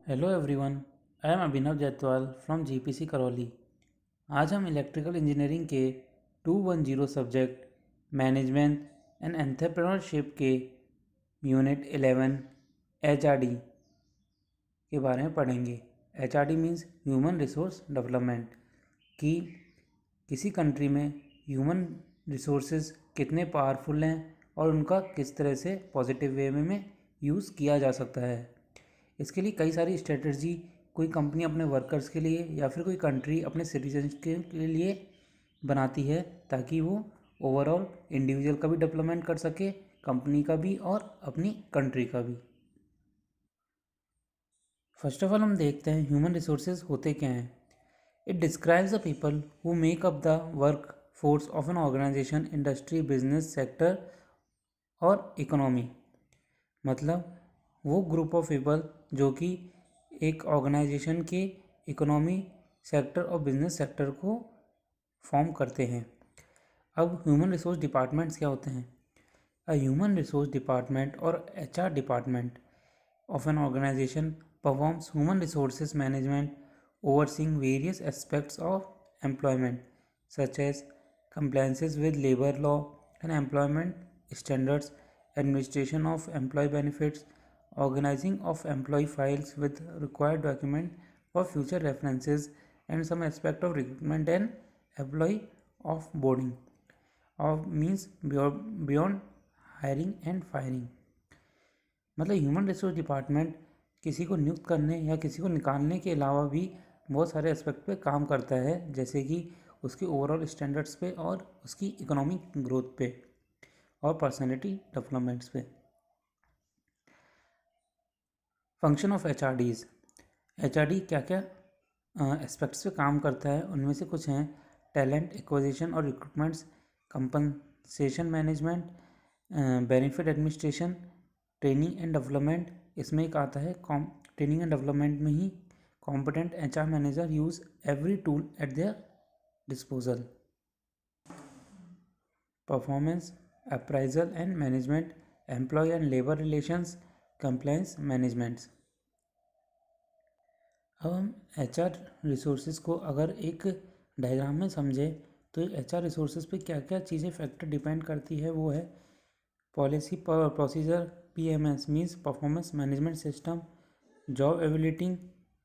Hello everyone, I am Abhinav Jaitwal from GPC Karauli. आज हम electrical engineering के 210 सब्जेक्ट मैनेजमेंट एंड एंटरप्रेन्योरशिप के यूनिट 11 एचआरडी के बारे में पढ़ेंगे। HRD means human resource development, कि किसी कंट्री में ह्यूमन रिसोर्सेज कितने पावरफुल हैं और उनका किस तरह से पॉजिटिव वे में यूज़ किया जा सकता है। इसके लिए कई सारी स्ट्रेटजी कोई कंपनी अपने वर्कर्स के लिए या फिर कोई कंट्री अपने सिटीजन्स के लिए बनाती है, ताकि वो ओवरऑल इंडिविजुअल का भी डेवलपमेंट कर सके, कंपनी का भी और अपनी कंट्री का भी। फर्स्ट ऑफ ऑल हम देखते हैं ह्यूमन रिसोर्सेज होते क्या हैं। It describes the people who make up the work force of an organization, industry, business sector और इकोनॉमी। मतलब वो ग्रुप ऑफ पीपल जो कि एक ऑर्गेनाइजेशन के इकोनॉमी सेक्टर और बिजनेस सेक्टर को फॉर्म करते हैं। अब ह्यूमन रिसोर्स डिपार्टमेंट्स क्या होते हैं? अ ह्यूमन रिसोर्स डिपार्टमेंट और HR department of an organization performs human resources management, overseeing various aspects of employment, such as compliances with labor law and employment standards, administration of employee benefits, organizing of employee files with required document for future references, and some aspect of recruitment and employee offboarding, of means beyond hiring and firing। मतलब human resource department किसी को नियुक्त करने या किसी को निकालने के अलावा भी बहुत सारे एस्पेक्ट पे काम करता है, जैसे कि उसके ओवरऑल स्टैंडर्ड्स पे और उसकी इकोनॉमिक ग्रोथ पे और पर्सनालिटी डेवलपमेंट्स पे। Function of HRDs. एचआरडी क्या क्या एस्पेक्ट्स पे काम करता है, उनमें से कुछ हैं टैलेंट एक्विजिशन और recruitments, compensation management, benefit administration, training and development. इसमें एक आता है ट्रेनिंग एंड डेवलपमेंट में ही competent HR manager use every tool at their disposal. Performance appraisal and management, employ and labour relations, compliance managements. अब हम HR resources को अगर एक डायग्राम में समझें तो एचआर रिसोर्सेज पे क्या क्या चीज़ें फैक्टर डिपेंड करती है, वो है policy procedure, PMS means performance management system, job ability,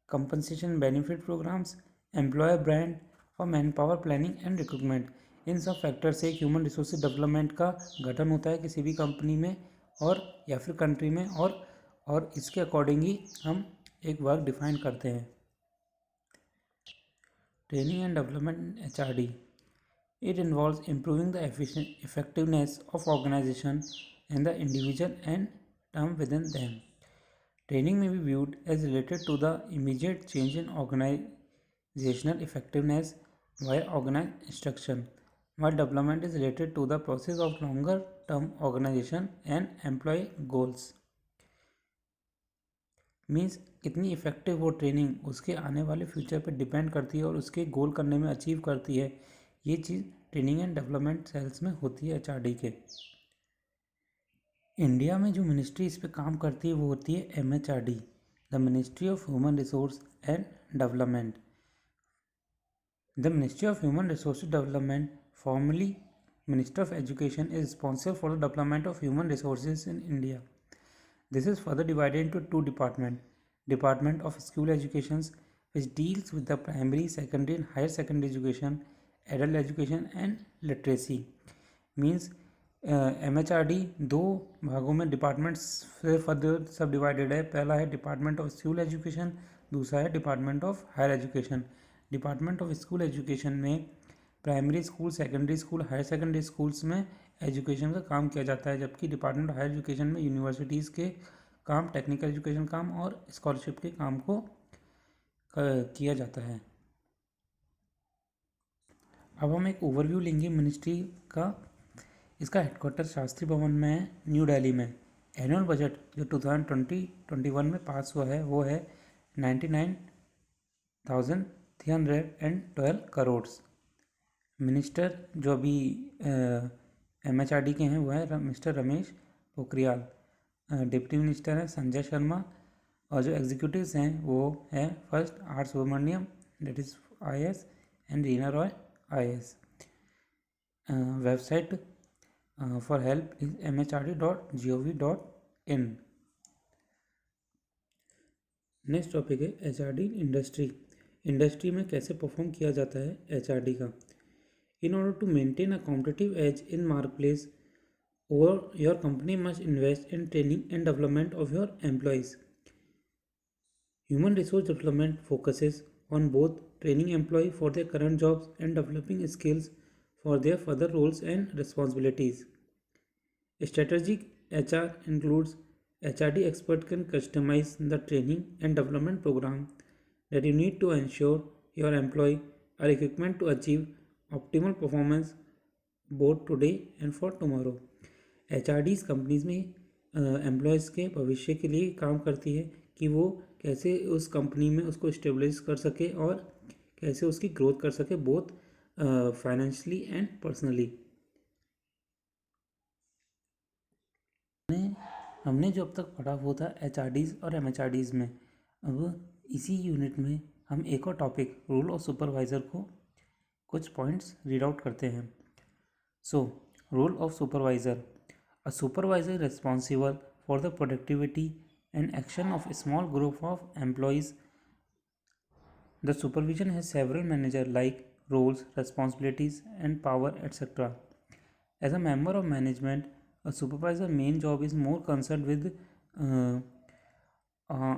compensation benefit programmes, employer brand और man power planning and recruitment. इन सब फैक्टर से एक ह्यूमन रिसोर्स डेवलपमेंट का गठन होता है किसी भी कंपनी में और या फिर कंट्री में, और इसके अकॉर्डिंग ही हम एक वर्क डिफाइन करते हैं। Training and development HRD. It involves improving the effectiveness of organization and the individual and term within them. Training may be viewed as related to the immediate change in organizational effectiveness via organized instruction, while development is related to the process of longer term organization and employee goals. Means कितनी effective वो training उसके आने वाले future पर depend करती है और उसके गोल करने में अचीव करती है। ये चीज़ ट्रेनिंग एंड डेवलपमेंट सेल्स में होती है एचआरडी के। इंडिया में जो मिनिस्ट्री इस पर काम करती है वो होती है MHRD, the ministry of human resource and development. The ministry of human resource development, formally minister of education, is responsible for the development of human resources in India. This is further divided into two departments. Department of School Education, which deals with the primary, secondary and higher secondary education, adult education and literacy. Means MHRD दो भागों में departments से further सब divided है। पहला है department of school education, दूसरा है department of higher education. Department of school education में primary school, secondary school, higher secondary schools में एजुकेशन का काम किया जाता है, जबकि डिपार्टमेंट ऑफ हायर एजुकेशन में यूनिवर्सिटीज़ के काम, टेक्निकल एजुकेशन काम और स्कॉलरशिप के काम को किया जाता है। अब हम एक ओवरव्यू लेंगे मिनिस्ट्री का। इसका हेडक्वार्टर शास्त्री भवन में है, न्यू दिल्ली में। एनुअल बजट जो 2020-21 में पास हुआ है वो है 99,312 करोड़। मिनिस्टर जो अभी एमएचआरडी के हैं वो है mister Ramesh Pokhriyal. Deputy minister हैं संजय शर्मा। और जो एग्जीक्यूटिव्स हैं वो है first R Subramanyam, that is IAS, and Reena Roy IAS. Website for help is mhrd.gov.in. Next topic है HRD इंडस्ट्री. इंडस्ट्री में कैसे परफॉर्म किया जाता है HRD का. In order to maintain a competitive edge in marketplace, or your company must invest in training and development of your employees. Human resource development focuses on both training employees for their current jobs and developing skills for their further roles and responsibilities. Strategic HR includes HRD expert can customize the training and development program that you need to ensure your employee are equipped to achieve optimal performance both today and for tomorrow. HRDs companies में employees के भविष्य के लिए काम करती है कि वो कैसे उस कंपनी में उसको स्टेबलाइज कर सके और कैसे उसकी ग्रोथ कर सके बोथ फाइनेंशियली एंड पर्सनली. हमने जो अब तक पढ़ा वो था HRDs और MHRDs में. अब इसी यूनिट में हम एक और टॉपिक रोल ऑफ सुपरवाइज़र को कुछ पॉइंट्स रीड आउट करते हैं. So role of supervisor. A supervisor responsible for the productivity and action of a small group of employees. The supervision has several managers like roles, responsibilities, and power, etc. As a member of management, a supervisor's main job is more concerned with uh, uh,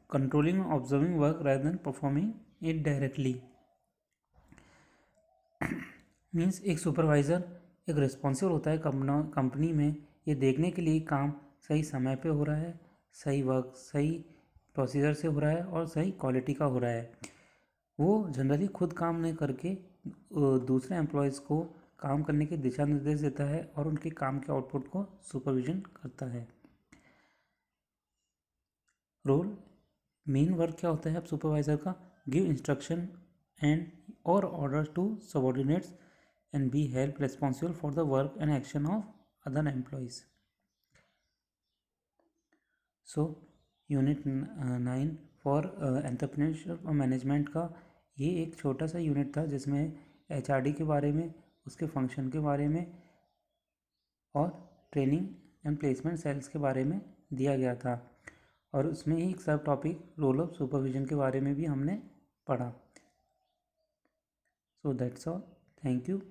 controlling and observing work rather than performing it directly. Means एक supervisor एक responsible होता है company में ये देखने के लिए काम सही समय पे हो रहा है, सही वर्क सही प्रोसीजर से हो रहा है और सही क्वालिटी का हो रहा है. वो जनरली खुद काम नहीं करके दूसरे एम्प्लॉयज़ को काम करने के दिशा निर्देश देता है और उनके काम के आउटपुट को सुपरविजन करता है. रोल मेन वर्क क्या होता है अब सुपरवाइज़र का. गिव इंस्ट्रक्शन एंड और order to subordinates and be held responsible for the work and action of other employees. So unit 9 for entrepreneurship और मैनेजमेंट का ये एक छोटा सा यूनिट था जिसमें HRD के बारे में, उसके फंक्शन के बारे में और ट्रेनिंग एंड प्लेसमेंट सेल्स के बारे में दिया गया था. और उसमें ही एक सब टॉपिक रोल ऑफ सुपरविजन के बारे में भी हमने पढ़ा. So that's all. Thank you.